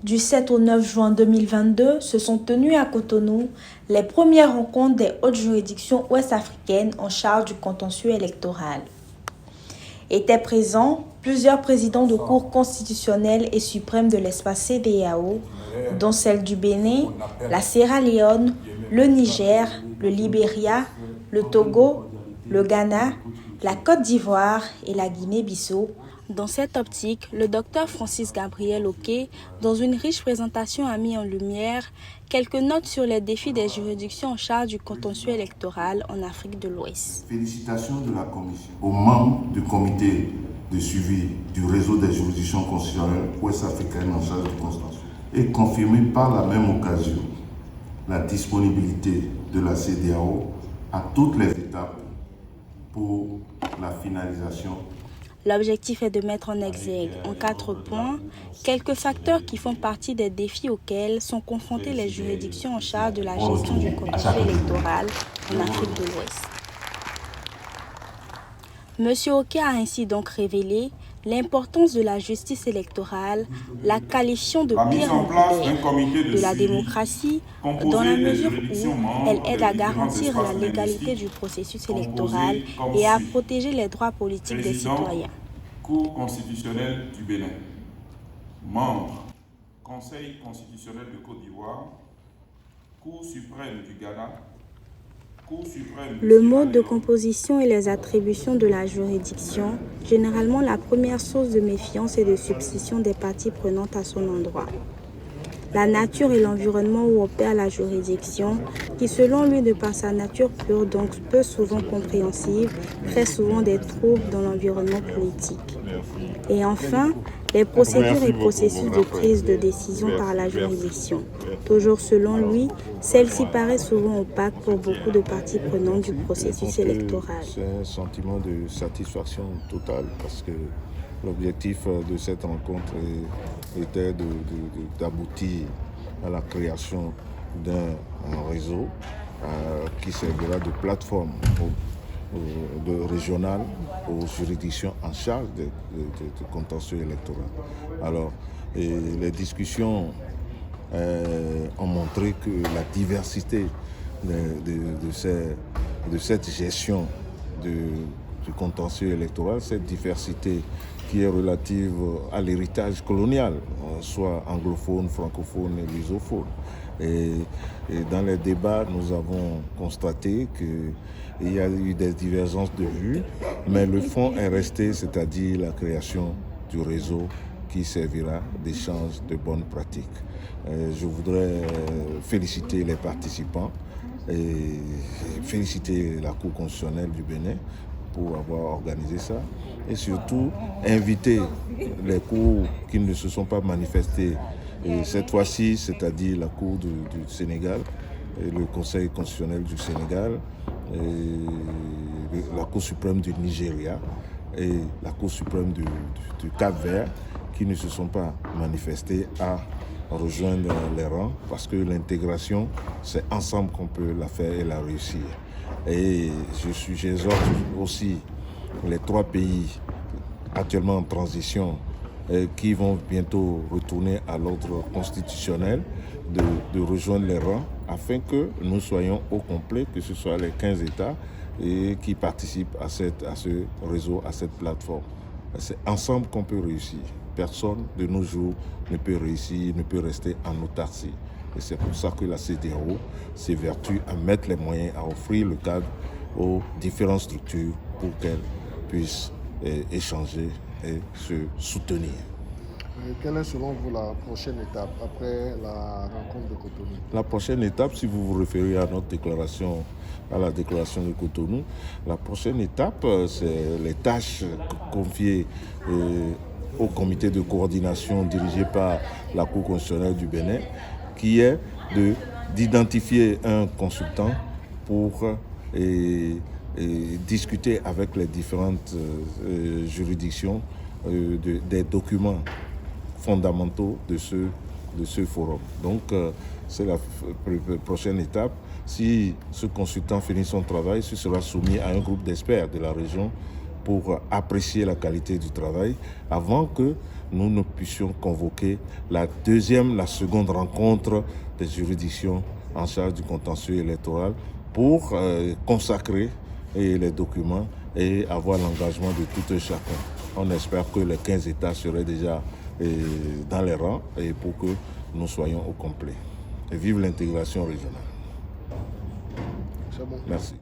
Du 7 au 9 juin 2022 se sont tenues à Cotonou les premières rencontres des hautes juridictions ouest-africaines en charge du contentieux électoral. Étaient présents plusieurs présidents de cours constitutionnelles et suprêmes de l'espace CEDEAO, dont celles du Bénin, la Sierra Leone, le Niger, le Libéria, le Togo, le Ghana, la Côte d'Ivoire et la Guinée-Bissau. Dans cette optique, le docteur Francis Gabriel Oquet, dans une riche présentation, a mis en lumière quelques notes sur les défis des juridictions en charge du contentieux électoral en Afrique de l'Ouest. Félicitations de la Commission aux membres du comité de suivi du réseau des juridictions constitutionnelles ouest-africaines en charge du contentieux et confirmer par la même occasion la disponibilité de la CEDEAO à toutes les étapes pour la finalisation. L'objectif est de mettre en exergue, en 4 points, quelques facteurs qui font partie des défis auxquels sont confrontées les juridictions en charge de la gestion du contentieux électoral en Afrique de l'Ouest. M. Oquet a ainsi donc révélé l'importance de la justice électorale, la qualifiant de pierre angulaire de la démocratie, dans la mesure où elle aide à garantir la légalité du processus électoral et à protéger les droits politiques des citoyens. Cour constitutionnelle du Bénin, membre, Conseil constitutionnel de Côte d'Ivoire, Cour suprême du Ghana, le mode de composition et les attributions de la juridiction, généralement la première source de méfiance et de suspicion des parties prenantes à son endroit. La nature et l'environnement où opère la juridiction, qui selon lui de par sa nature pure, donc peu souvent compréhensive, crée souvent des troubles dans l'environnement politique. Et enfin, les procédures et processus de prise de décision par la juridiction. Toujours selon lui, celle-ci paraît souvent opaque pour beaucoup de parties prenantes du processus électoral. C'est un sentiment de satisfaction totale parce que l'objectif de cette rencontre était d'aboutir à la création d'un réseau qui servira de plateforme régionale aux juridictions en charge du contentieux électoral. Alors, les discussions ont montré que la diversité de cette gestion du contentieux électoral, cette diversité qui est relative à l'héritage colonial, soit anglophone, francophone et lusophone. Et dans les débats, nous avons constaté qu'il y a eu des divergences de vues, mais le fond est resté, c'est-à-dire la création du réseau qui servira d'échange de bonnes pratiques. Je voudrais féliciter les participants et féliciter la Cour constitutionnelle du Bénin pour avoir organisé ça et surtout inviter les cours qui ne se sont pas manifestés cette fois-ci, c'est-à-dire la Cour du Sénégal, et le Conseil constitutionnel du Sénégal, et la Cour suprême du Nigeria et la Cour suprême du Cap-Vert qui ne se sont pas manifestés à rejoindre les rangs parce que l'intégration, c'est ensemble qu'on peut la faire et la réussir. Et j'exhorte aussi les 3 pays actuellement en transition qui vont bientôt retourner à l'ordre constitutionnel de rejoindre les rangs afin que nous soyons au complet, que ce soit les 15 États et qui participent à ce réseau, à cette plateforme. C'est ensemble qu'on peut réussir. Personne de nos jours ne peut réussir, ne peut rester en autarcie. Et c'est pour ça que la CEDEAO s'évertue à mettre les moyens, à offrir le cadre aux différentes structures pour qu'elles puissent échanger et se soutenir. Quelle est selon vous la prochaine étape après la rencontre de Cotonou? La prochaine étape, si vous vous référez à notre déclaration, à la déclaration de Cotonou, la prochaine étape, c'est les tâches confiées au comité de coordination dirigé par la Cour constitutionnelle du Bénin, qui est d'identifier un consultant pour discuter avec les différentes juridictions des documents fondamentaux de ce forum. Donc, c'est la prochaine étape. Si ce consultant finit son travail, ce sera soumis à un groupe d'experts de la région pour apprécier la qualité du travail avant que nous puissions convoquer la seconde rencontre des juridictions en charge du contentieux électoral pour consacrer les documents et avoir l'engagement de tout un chacun. On espère que les 15 États seraient déjà dans les rangs et pour que nous soyons au complet. Et vive l'intégration régionale. C'est bon. Merci.